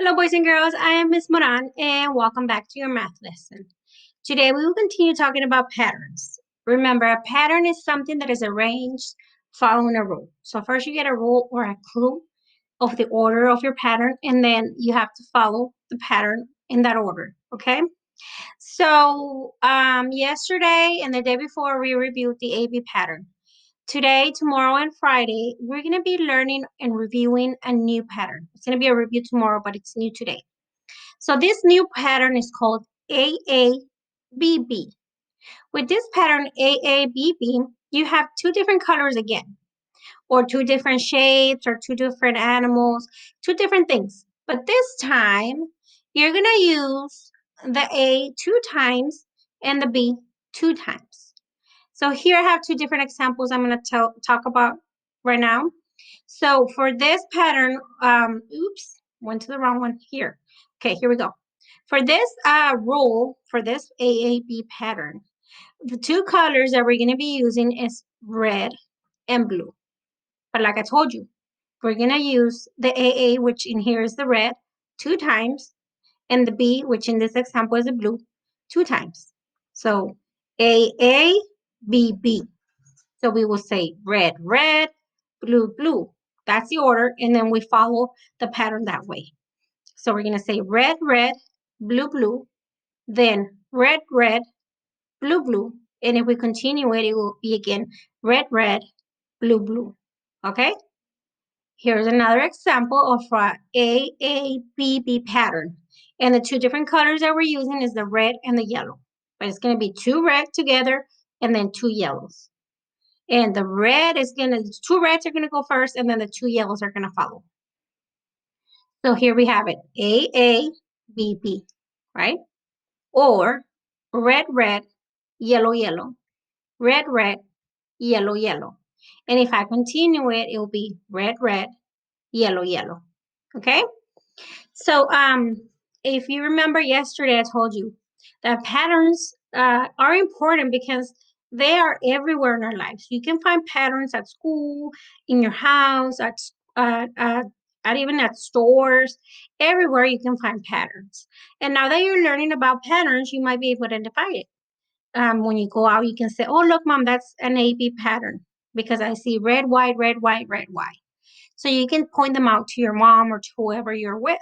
Hello, boys and girls. I am Miss Moran, and welcome back to your math lesson. Today, we will continue talking about patterns. Remember, a pattern is something that is arranged following a rule. So first, you get a rule or a clue of the order of your pattern, and then you have to follow the pattern in that order. Okay? So yesterday and the day before, we reviewed the AB pattern. Today, tomorrow, and Friday, we're going to be learning and reviewing a new pattern. It's going to be a review tomorrow, but it's new today. So this new pattern is called AABB. With this pattern AABB, you have two different colors again, or two different shapes, or two different animals, two different things. But this time, you're going to use the A two times and the B two times. So here I have two different examples I'm going to talk about right now. So for this pattern, oops, went to the wrong one here. Okay, here we go. For this rule, for this AAB pattern, the two colors that we're going to be using is red and blue. But like I told you, we're going to use the AA, which in here is the red, two times, and the B, which in this example is the blue, two times. So AABB. So we will say red, red, blue, blue. That's the order, and then we follow the pattern that way. So we're going to say red, red, blue, blue, then red, red, blue, blue. And if we continue it, it will be again red, red, blue, blue. Okay? Here's another example of our AABB pattern. And the two different colors that we're using is the red and the yellow. But it's going to be two red together and then two yellows. And the red is going to, two reds are going to go first, and then the two yellows are going to follow. So here we have it, AABB, right? Or red, red, yellow, yellow, red, red, yellow, yellow. And if I continue it, it will be red, red, yellow, yellow. Okay? So if you remember yesterday, I told you that patterns are important because they are everywhere in our lives. You can find patterns at school, in your house, at even at stores, everywhere you can find patterns. And now that you're learning about patterns, you might be able to identify it. When you go out, you can say, "Oh, look, mom, that's an AB pattern because I see red, white, red, white, red, white." So you can point them out to your mom or to whoever you're with.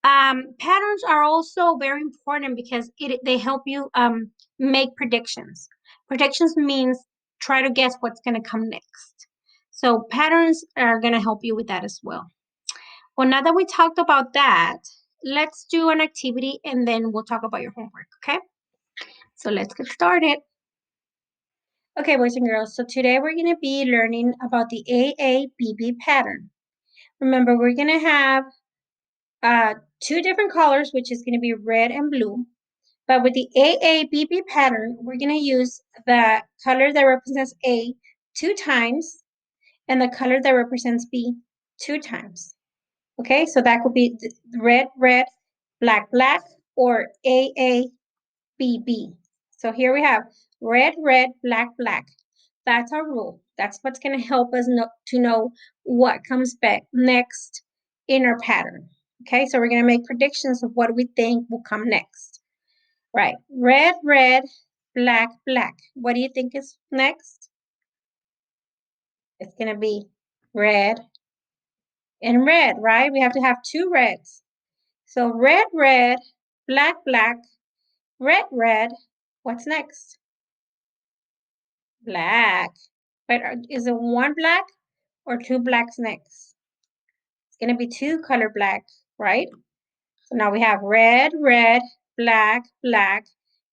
Patterns are also very important because they help you make predictions. Predictions means try to guess what's going to come next. So patterns are going to help you with that as well. Well, now that we talked about that, let's do an activity and then we'll talk about your homework, okay? So let's get started. Okay, boys and girls, so today we're going to be learning about the AABB pattern. Remember, we're going to have two different colors, which is going to be red and blue. But with the AABB pattern, we're going to use the color that represents A two times and the color that represents B two times. Okay, so that could be red, red, black, black, or AABB. So here we have red, red, black, black. That's our rule. That's what's going to help us to know what comes back next in our pattern. Okay, so we're going to make predictions of what we think will come next. Right, red, red, black, black. What do you think is next? It's going to be red and red, right? We have to have two reds. So red, red, black, black, red, red. What's next? Black. But is it one black or two blacks next? It's going to be two color black, right? So now we have red, red, black, black,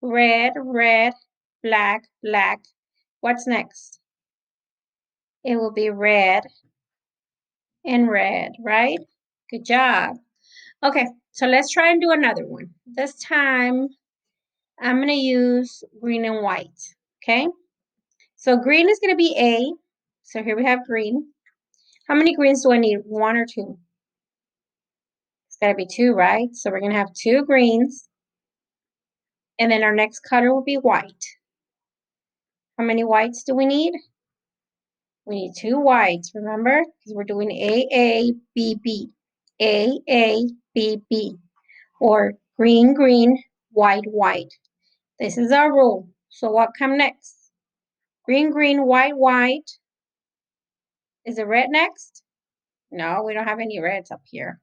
red, red, black, black. What's next? It will be red and red, right? Good job. Okay, so let's try and do another one. This time, I'm going to use green and white, okay? So green is going to be A. So here we have green. How many greens do I need? One or two? It's got to be two, right? So we're going to have two greens. And then our next color will be white. How many whites do we need? We need two whites, remember? Because we're doing AABB. AABB, or green, green, white, white. This is our rule. So what comes next? Green, green, white, white. Is it red next? No, we don't have any reds up here.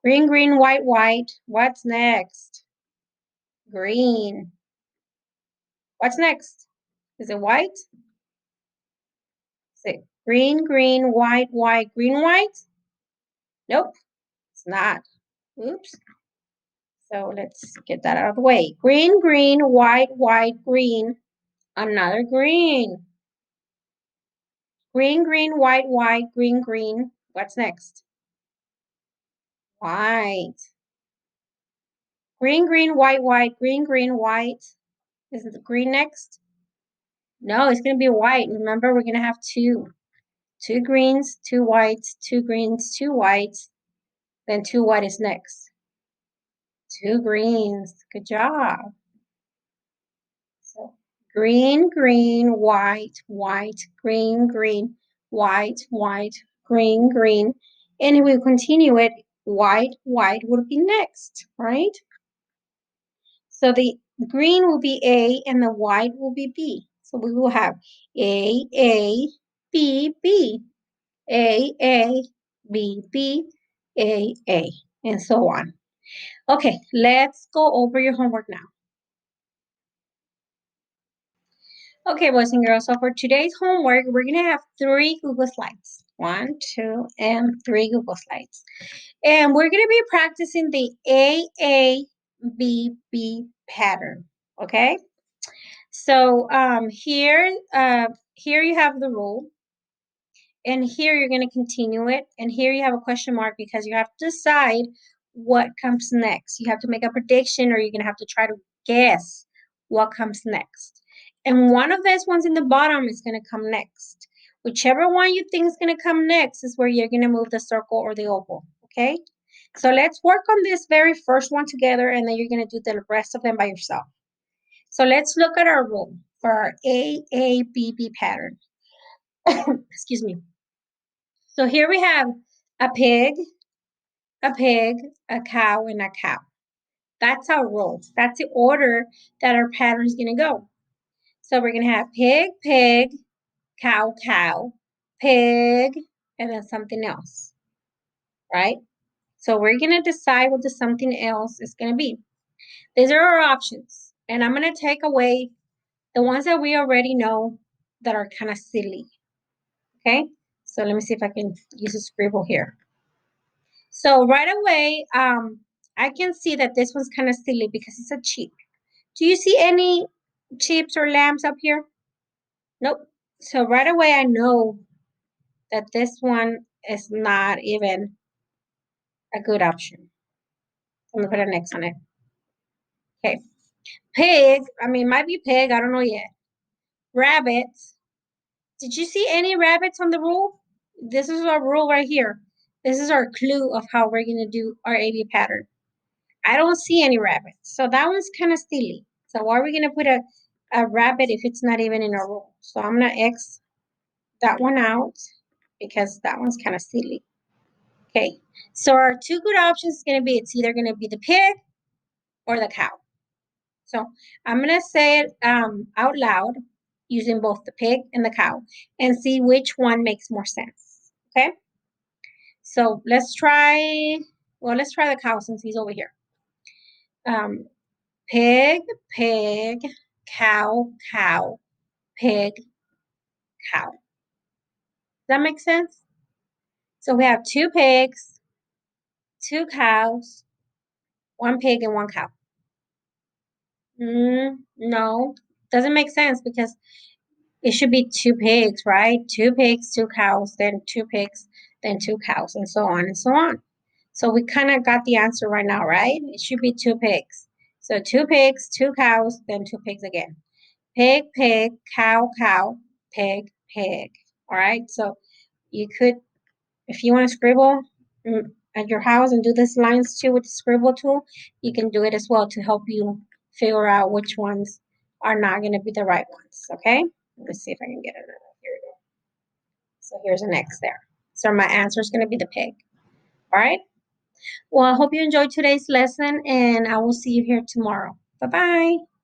Green, green, white, white. What's next? Green. What's next? Is it white? Is it green, green, white, white, green, white? Nope, it's not. Oops. So let's get that out of the way. Green, green, white, white, green. Another green. Green, green, white, white, green, green. What's next? White. Green, green, white, white, green, green, white. Is it the green next? No, it's going to be white. Remember, we're going to have two. Two greens, two whites, two greens, two whites. Then two white is next. Two greens. Good job. So green, green, white, white, green, green, white, white, green, green. And if we continue it, white, white would be next, right? So the green will be A and the white will be B. So we will have A, B, B, A, B, B, A, and so on. Okay, let's go over your homework now. Okay, boys and girls, so for today's homework, we're going to have 3 Google Slides. 1, 2, and 3 Google Slides. And we're going to be practicing the AABB pattern, okay? So here you have the rule. And here you're going to continue it. And here you have a question mark because you have to decide what comes next. You have to make a prediction or you're going to have to try to guess what comes next. And one of those ones in the bottom is going to come next. Whichever one you think is going to come next is where you're going to move the circle or the oval, okay? So let's work on this very first one together and then you're going to do the rest of them by yourself. So let's look at our rule for our AABB pattern. Excuse me. So here we have a pig, a cow, and a cow. That's our rules. That's the order that our pattern is going to go. So we're going to have pig, pig, cow, cow, pig, and then something else, right? So we're going to decide what the something else is going to be. These are our options. And I'm going to take away the ones that we already know that are kind of silly. Okay? So let me see if I can use a scribble here. So right away, I can see that this one's kind of silly because it's a sheep. Do you see any sheeps or lambs up here? Nope. So right away, I know that this one is not even a good option. I'm gonna put an X on it. Okay. Pig, might be pig, I don't know yet. Rabbits. Did you see any rabbits on the rule? This is our rule right here. This is our clue of how we're gonna do our AB pattern. I don't see any rabbits. So that one's kind of silly. So why are we going to put a rabbit if it's not even in our rule? So I'm going to X that one out because that one's kind of silly. Okay. So our 2 good options is going to be, it's either going to be the pig or the cow. So I'm going to say it out loud using both the pig and the cow and see which one makes more sense. Okay. So let's try the cow since he's over here. Pig, pig, cow, cow, pig, cow. Does that make sense? So we have 2 pigs, 2 cows, 1 pig, and 1 cow. No, doesn't make sense because it should be 2 pigs, right? 2 pigs, 2 cows, then 2 pigs, then 2 cows, and so on and so on. So we kind of got the answer right now, right? It should be 2 pigs. So 2 pigs, 2 cows, then 2 pigs again. Pig, pig, cow, cow, pig, pig. All right, so you could, if you want to scribble at your house and do these lines too with the scribble tool, you can do it as well to help you figure out which ones are not going to be the right ones, okay? Let's see if I can get it. Here we go. So here's an X there. So my answer is going to be the pig. All right? Well, I hope you enjoyed today's lesson, and I will see you here tomorrow. Bye bye.